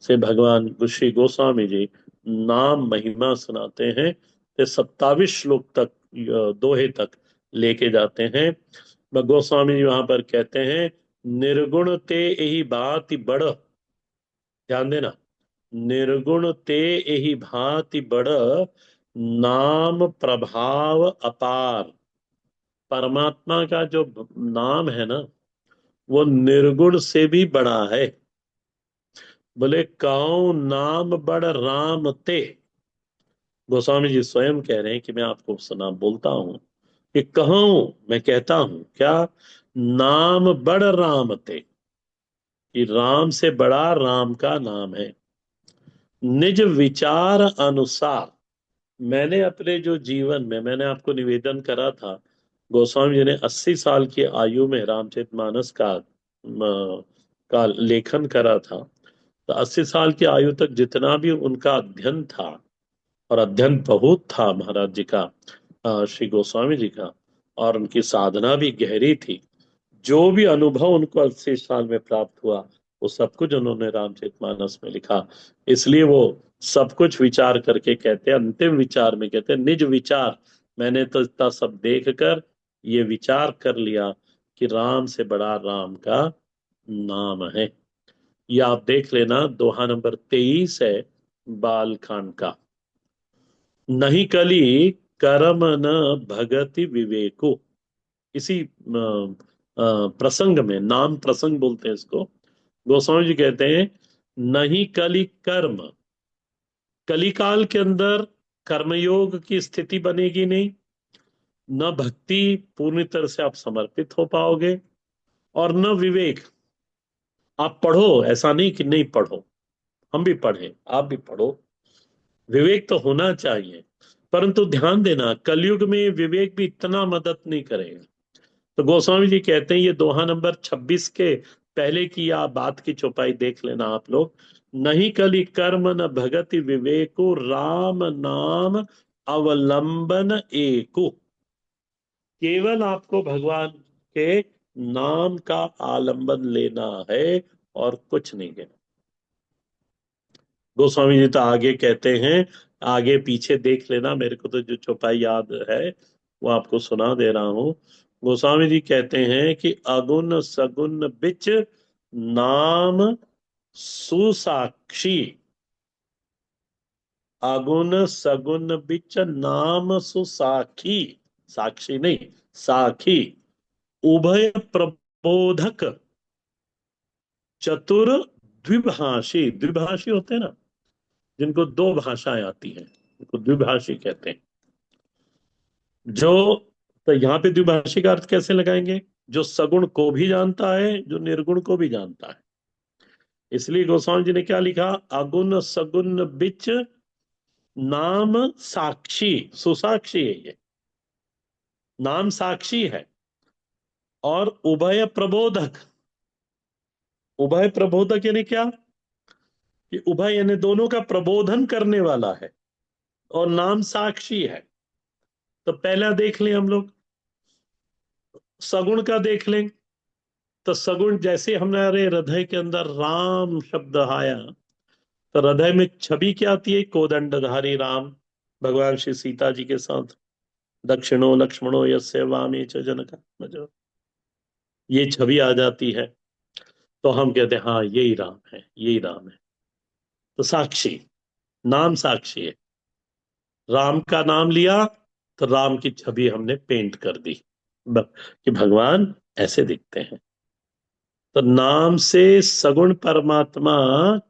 से भगवान श्री गोस्वामी जी नाम महिमा सुनाते हैं, ते 27 श्लोक तक दोहे तक लेके जाते हैं। गोस्वामी जी वहां पर कहते हैं, निर्गुण ते यही बात बड़, ध्यान देना, निर्गुण ते यही भांति बड़, नाम प्रभाव अपार। परमात्मा का जो नाम है ना, वो निर्गुण से भी बड़ा है। बोले कहो नाम बड़ राम ते, गोस्वामी जी स्वयं कह रहे हैं कि मैं आपको सुना बोलता हूं कि कहूं, मैं कहता हूं क्या, नाम बड़ राम ते, कि राम से बड़ा राम का नाम है। निज विचार अनुसार, मैंने अपने जो जीवन में मैंने आपको निवेदन करा था, गोस्वामी जी ने 80 साल की आयु में रामचरितमानस का लेखन करा था। तो 80 साल की आयु तक जितना भी उनका अध्ययन था, और अध्ययन बहुत था महाराज जी का, श्री गोस्वामी जी का, और उनकी साधना भी गहरी थी। जो भी अनुभव उनको 80 साल में प्राप्त हुआ, वो सब कुछ उन्होंने रामचरितमानस में लिखा। इसलिए वो सब कुछ विचार करके कहते हैं, अंतिम विचार में कहते हैं, निज विचार, मैंने तो इतना सब देख कर ये विचार कर लिया कि राम से बड़ा राम का नाम है। ये आप देख लेना, दोहा नंबर 23 है बालकांड का। नहीं कली कर्म न भगति विवेको। इसी प्रसंग में, नाम प्रसंग बोलते हैं इसको, गोस्वामी जी कहते हैं नहीं कली कर्म, कलिकाल के अंदर कर्मयोग की स्थिति बनेगी नहीं, न भक्ति पूर्ण तरह से आप समर्पित हो पाओगे, और न विवेक। आप पढ़ो, ऐसा नहीं कि नहीं पढ़ो, हम भी पढ़ें, आप भी पढ़ो, विवेक तो होना चाहिए। परंतु ध्यान देना, कलयुग में विवेक भी इतना मदद नहीं करेगा। तो गोस्वामी जी कहते हैं, ये दोहा नंबर 26 के पहले की आप बात की चौपाई देख लेना आप लोग। नहीं कली कर्म न भगति विवेको, राम नाम अवलंबन एको। केवल आपको भगवान के नाम का आलंबन लेना है और कुछ नहीं है। गोस्वामी जी तो आगे कहते हैं, आगे पीछे देख लेना, मेरे को तो जो चौपाई याद है वो आपको सुना दे रहा हूं। गोस्वामी जी कहते हैं कि अगुण सगुण बिच नाम सुसाक्षी, अगुण सगुण बिच नाम सुसाखी, साक्षी नहीं, साखी, उभय प्रबोधक, चतुर द्विभाषी। द्विभाषी होते हैं ना, जिनको दो भाषाएं आती हैं, उनको द्विभाषी कहते हैं। जो, तो यहाँ पे द्विभाषी का अर्थ कैसे लगाएंगे? जो सगुण को भी जानता है, जो निर्गुण को भी जानता है। इसलिए गोस्वामी जी ने क्या लिखा, अगुण सगुण बिच नाम साक्षी, सुसाक्षी है ये, नाम साक्षी है। और उभय प्रबोधक, उभय प्रबोधक यानी क्या, कि उभय यानी दोनों का प्रबोधन करने वाला है, और नाम साक्षी है। तो पहला देख लें हम लोग, सगुण का देख लें। तो सगुण, जैसे हमारे हृदय के अंदर राम शब्द आया, तो हृदय में छवि क्या आती है? कोदंडधारी राम, भगवान श्री सीता जी के साथ, दक्षिणो लक्ष्मणो यस्य वामे च जनक, ये छवि आ जाती है। तो हम कहते हैं हाँ यही राम है, यही राम है। तो साक्षी, नाम साक्षी है। राम का नाम लिया तो राम की छवि हमने पेंट कर दी, कि भगवान ऐसे दिखते हैं। तो नाम से सगुण परमात्मा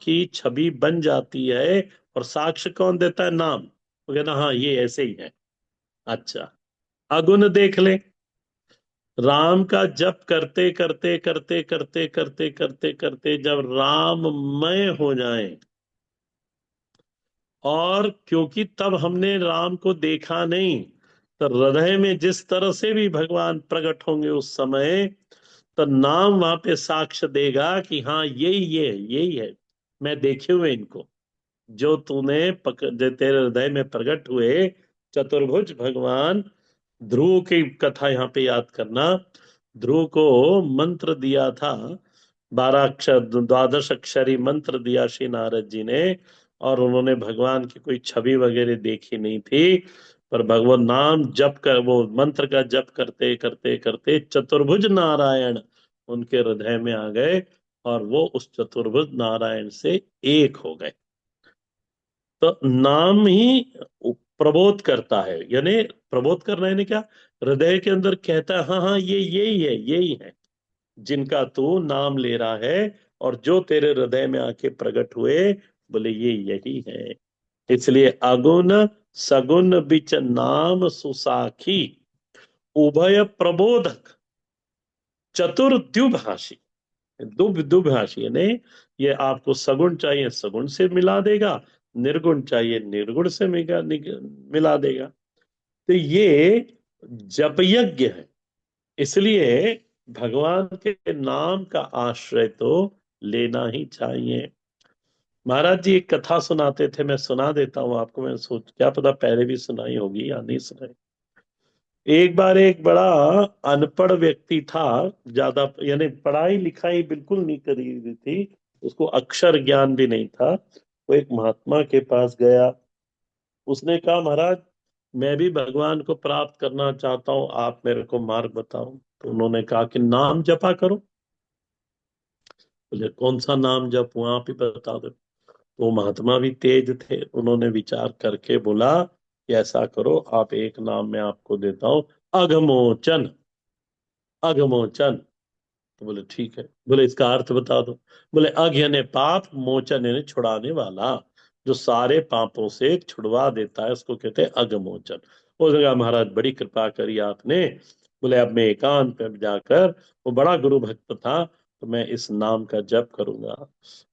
की छवि बन जाती है। और साक्ष्य कौन देता है? नाम। वो कहना हाँ ये ऐसे ही है। अच्छा, अगुण देख ले। राम का जप करते करते करते करते करते करते करते जब राममय हो जाए, और क्योंकि तब हमने राम को देखा नहीं, तो हृदय में जिस तरह से भी भगवान प्रकट होंगे उस समय, तो नाम वहां पे साक्ष्य देगा कि हाँ यही, ये यही है, मैं देखे हुए इनको, जो तूने जो तेरे हृदय में प्रकट हुए, चतुर्भुज भगवान। ध्रुव की कथा यहाँ पे याद करना। ध्रुव को मंत्र दिया था, 12 अक्षर, 12 अक्षरी मंत्र दिया श्री नारद जी ने, और उन्होंने भगवान की कोई छवि वगैरह देखी नहीं थी। पर भगवान नाम जप कर, वो मंत्र का जप करते करते करते चतुर्भुज नारायण उनके हृदय में आ गए, और वो उस चतुर्भुज नारायण से एक हो गए। तो नाम ही प्रबोध करता है, यानी प्रबोध करना यानी क्या, हृदय के अंदर कहता है हाँ हाँ ये यही है, यही है जिनका तू नाम ले रहा है, और जो तेरे हृदय में आके प्रकट हुए, बोले ये यही है। इसलिए अगुण सगुण बिच नाम सुसाखी, उभय प्रबोधक, चतुर द्विभाषी। दुभाषी यानी ये आपको सगुण चाहिए सगुण से मिला देगा, निर्गुण चाहिए निर्गुण से मिला देगा। तो ये जप यज्ञ है। इसलिए भगवान के नाम का आश्रय तो लेना ही चाहिए। महाराज जी एक कथा सुनाते थे, मैं सुना देता हूँ आपको। मैं सोच, क्या पता पहले भी सुनाई होगी या नहीं सुनाई। एक बार एक बड़ा अनपढ़ व्यक्ति था, ज्यादा यानी पढ़ाई लिखाई बिल्कुल नहीं करी हुई थी, उसको अक्षर ज्ञान भी नहीं था। वो एक महात्मा के पास गया। उसने कहा महाराज, मैं भी भगवान को प्राप्त करना चाहता हूँ, आप मेरे को मार्ग बताओ। तो उन्होंने कहा कि नाम जपा करो। बोले कौन सा नाम जप, आप ही बता दो। तो वो महात्मा भी तेज थे, उन्होंने विचार करके बोला कि ऐसा करो, आप एक नाम मैं आपको देता हूं, अघमोचन। अघमोचन। तो बोले ठीक है। बोले इसका अर्थ बता दो। बोले अघ यानी पाप, मोचन यानी छुड़ाने वाला, जो सारे पापों से छुड़वा देता है उसको कहते हैं अघमोचन। वो जगह महाराज बड़ी कृपा करी आपने। बोले अब मैं एकांत में जाकर, वो बड़ा गुरु भक्त था, तो मैं इस नाम का जप करूंगा।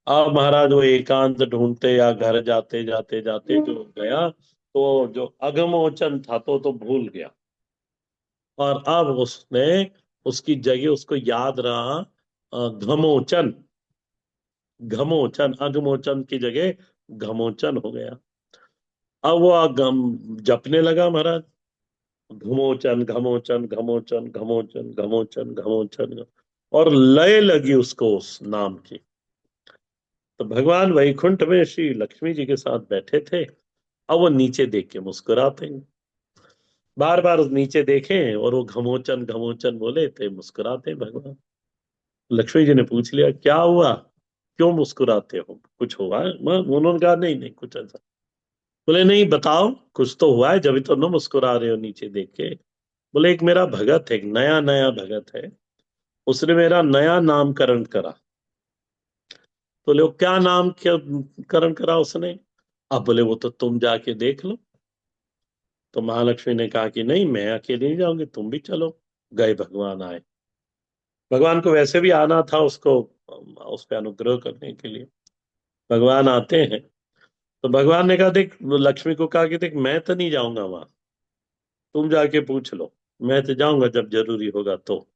अब महाराज वो एकांत ढूंढते या घर जाते जाते जाते जो गया, तो जो अघमोचन था तो भूल गया। और अब उसने, उसकी जगह उसको याद रहा घमोचन। घमोचन, अगमोचन की जगह घमोचन हो गया। अब वो गम जपने लगा महाराज, घमोचन घमोचन घमोचन घमोचन घमोचन घमोचन, और लय लगी उसको उस नाम की। तो भगवान वैकुंठ में श्री लक्ष्मी जी के साथ बैठे थे। अब वो नीचे देख के मुस्कुराते हैं, बार बार नीचे देखें और वो घमोचन घमोचन बोले थे, मुस्कुराते हैं भगवान। लक्ष्मी जी ने पूछ लिया क्या हुआ, क्यों मुस्कुराते हो, कुछ हुआ है? उन्होंने कहा नहीं नहीं कुछ ऐसा। बोले नहीं बताओ, कुछ तो हुआ है जब तो न मुस्कुरा रहे हो नीचे देख के। बोले एक मेरा भगत है, एक नया नया भगत है, उसने मेरा नया नामकरण करा। तो बोले वो क्या नाम करण करा उसने? अब बोले वो तो तुम जाके देख लो। तो महालक्ष्मी ने कहा कि नहीं मैं अकेले नहीं जाऊंगी, तुम भी चलो। गए, भगवान आए। भगवान को वैसे भी आना था उसको, उस पर अनुग्रह करने के लिए। भगवान आते हैं। तो भगवान ने कहा देख, लक्ष्मी को कहा कि देख मैं तो नहीं जाऊंगा वहां, तुम जाके पूछ लो, मैं तो जाऊंगा जब जरूरी होगा तो।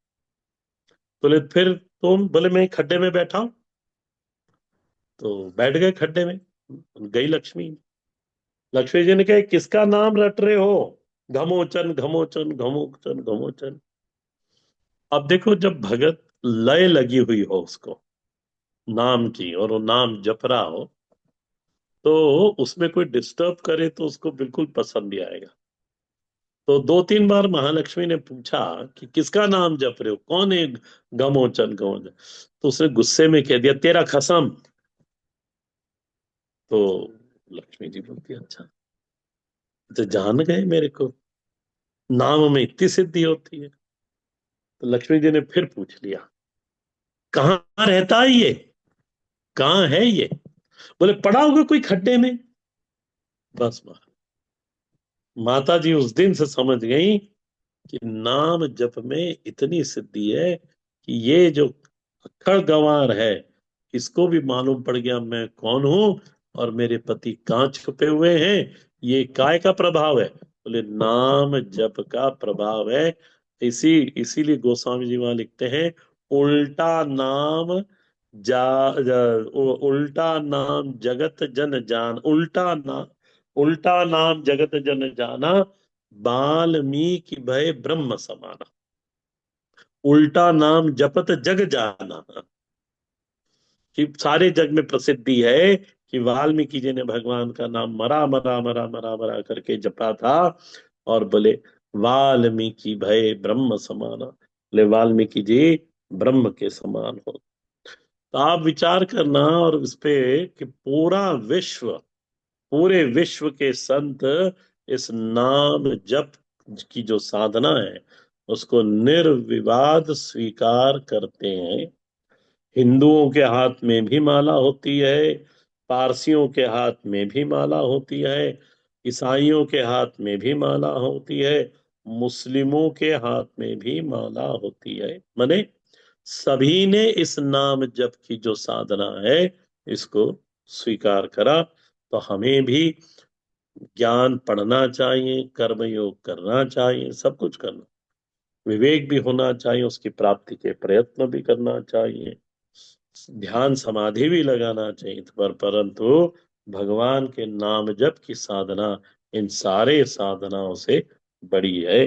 बोले फिर तुम? बोले मैं खड्डे में बैठा हूं। तो बैठ गए खड्डे में। गई लक्ष्मी। लक्ष्मी जी ने कहा किसका नाम रट रहे हो? घमोचन घमोचन घमोचन घमोचन। अब देखो, जब भगत लय लगी हुई हो उसको नाम की, और वो नाम जप रहा हो, तो उसमें कोई डिस्टर्ब करे तो उसको बिल्कुल पसंद नहीं आएगा। तो दो तीन बार महालक्ष्मी ने पूछा कि किसका नाम जप रहे हो, कौन है गमोचन गमोचन? तो उसने गुस्से में कह दिया तेरा कसम। तो लक्ष्मी जी बोलती अच्छा, तो जान गए मेरे को, नाम में इतनी सिद्धि होती है। तो लक्ष्मी जी ने फिर पूछ लिया कहाँ रहता है ये, कहाँ है ये? बोले पड़ा होगा कोई खड्डे में। बस माता जी उस दिन से समझ गई कि नाम जप में इतनी सिद्धि है कि ये जो अक्खड़ गंवार है, इसको भी मालूम पड़ गया मैं कौन हूं और मेरे पति कहाँ छुपे हुए हैं। ये काय का प्रभाव है? बोले नाम जप का प्रभाव है। इसीलिए गोस्वामी जी वहां लिखते हैं उल्टा नाम उल्टा नाम जगत जन जान, उल्टा नाम जगत जन जाना, वाल्मीकि भय ब्रह्म समाना। उल्टा नाम जपत जग जाना, कि सारे जग में प्रसिद्धि है कि वाल्मीकि जी ने भगवान का नाम मरा मरा मरा मरा मरा करके जपा था। और बोले वाल्मीकि भय ब्रह्म समाना, बोले वाल्मीकि जी ब्रह्म के समान हो। तो आप विचार करना और इस पे कि पूरे विश्व के संत इस नाम जप की जो साधना है उसको निर्विवाद स्वीकार करते हैं। हिंदुओं के हाथ में भी माला होती है, पारसियों के हाथ में भी माला होती है, ईसाइयों के हाथ में भी माला होती है, मुस्लिमों के हाथ में भी माला होती है। माने सभी ने इस नाम जप की जो साधना है इसको स्वीकार करा। तो हमें भी ज्ञान पढ़ना चाहिए, कर्मयोग करना चाहिए, सब कुछ करना, विवेक भी होना चाहिए, उसकी प्राप्ति के प्रयत्न भी करना चाहिए, ध्यान समाधि भी लगाना चाहिए, पर परंतु भगवान के नाम जप की साधना इन सारे साधनाओं से बड़ी है।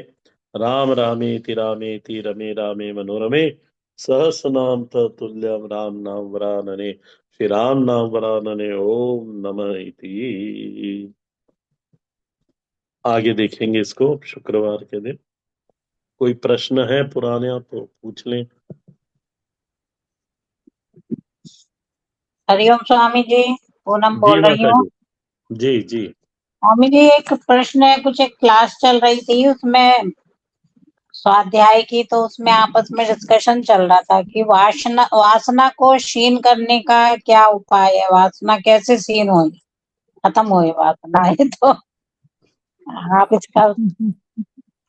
राम रामेति रामेति रमे रामे मनोरमे, सहस नाम तुल्यम राम नाम वरानने। श्री राम नाम वरानने, ओम नमः इति। आगे देखेंगे इसको शुक्रवार के दिन। कोई प्रश्न है पुराने आप तो पूछ लें। हरिओम स्वामी जी, पूनम जी बोल रही माता हूँ। जी। जी जी। स्वामी जी, एक प्रश्न है, कुछ एक क्लास चल रही थी उसमें स्वाध्याय की, तो उसमें आपस में डिस्कशन चल रहा था कि वासना वासना को क्षीण करने का क्या उपाय है, वासना कैसे क्षीण होगी, खत्म होए वासना है तो आप इसका।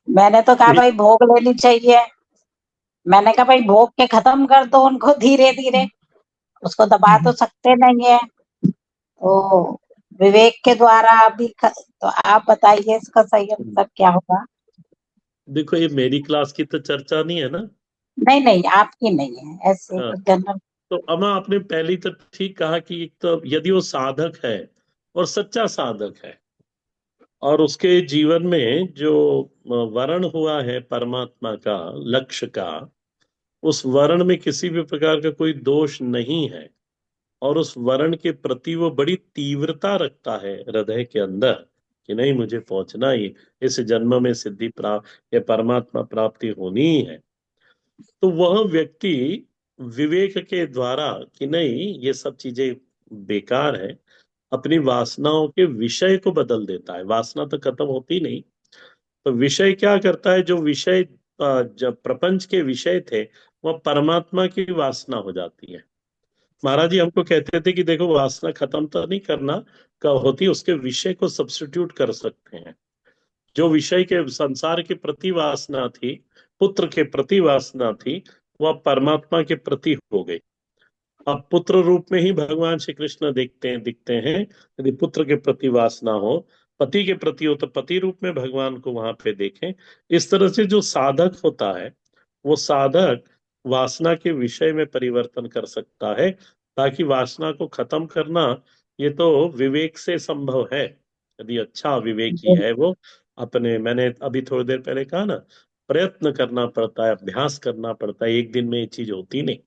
मैंने तो कहा भाई भोग लेनी चाहिए। मैंने कहा भाई भोग के खत्म कर दो उनको धीरे धीरे, उसको दबा तो सकते नहीं है। तो विवेक के द्वारा अभी तो आप बताइए इसका सही आंसर क्या होगा। देखो, ये मेरी क्लास की तो चर्चा नहीं है ना। नहीं नहीं, आपकी नहीं है, ऐसे हाँ, जनरल। तो अमा आपने पहले तो ठीक कहा कि एक तो यदि वो साधक है और सच्चा साधक है और उसके जीवन में जो वर्ण हुआ है परमात्मा का, लक्ष्य का, उस वर्ण में किसी भी प्रकार का कोई दोष नहीं है और उस वर्ण के प्रति वो बड़ी तीव्रता रखता है हृदय के अंदर कि नहीं, मुझे पहुंचना ही, इस जन्म में सिद्धि प्राप्त या परमात्मा प्राप्ति होनी ही है, तो वह व्यक्ति विवेक के द्वारा कि नहीं ये सब चीजें बेकार है, अपनी वासनाओं के विषय को बदल देता है। वासना तो खत्म होती नहीं, तो विषय क्या करता है, जो विषय जब प्रपंच के विषय थे वह परमात्मा की वासना हो जाती है। महाराज जी हमको कहते थे कि देखो, वासना खत्म तो नहीं करना का होती, उसके विषय को सब्स्टिट्यूट कर सकते हैं। जो विषय के संसार के प्रति वासना थी, पुत्र के प्रति वासना थी, वह परमात्मा के प्रति हो गई। अब पुत्र रूप में ही भगवान श्री कृष्ण दिखते हैं। यदि पुत्र के प्रति वासना हो, पति के प्रति हो, तो पति रूप में भगवान को वहां पे देखें। इस तरह से जो साधक होता है, वो साधक वासना के विषय में परिवर्तन कर सकता है, ताकि वासना को खत्म करना ये तो विवेक से संभव है। यदि अच्छा विवेकी है वो, अपने, मैंने अभी थोड़ी देर पहले कहा ना, प्रयत्न करना पड़ता है, अभ्यास करना पड़ता है, एक दिन में ये चीज होती नहीं,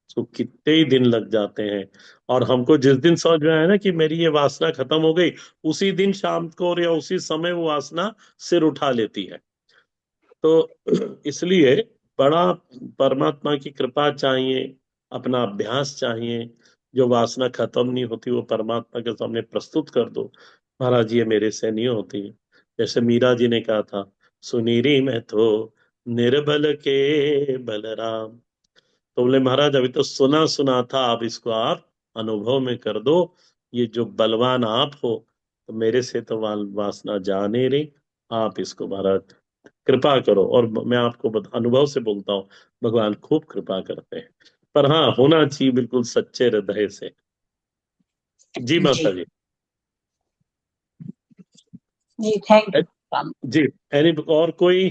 उसको कितने ही दिन लग जाते हैं। और हमको जिस दिन समझ में आया ना कि मेरी ये वासना खत्म हो गई, उसी दिन शाम को और या उसी समय वो वासना सिर उठा लेती है। तो इसलिए बड़ा परमात्मा की कृपा चाहिए, अपना अभ्यास चाहिए। जो वासना खत्म नहीं होती वो परमात्मा के सामने प्रस्तुत कर दो, महाराज ये मेरे से नहीं होती। जैसे मीरा जी ने कहा था, सुनीरी मैं तो निर्बल के बलराम। तो बोले महाराज अभी तो सुना सुना था, अब इसको आप अनुभव में कर दो। ये जो बलवान आप हो, तो मेरे से तो वासना जा नहीं रही, आप इसको महाराज कृपा करो। और मैं आपको अनुभव से बोलता हूँ, भगवान खूब कृपा करते हैं। पर हाँ, होना चाहिए बिल्कुल सच्चे हृदय से। जी जी माता जी। जी, थैंक ए- यू। जी। एनी और कोई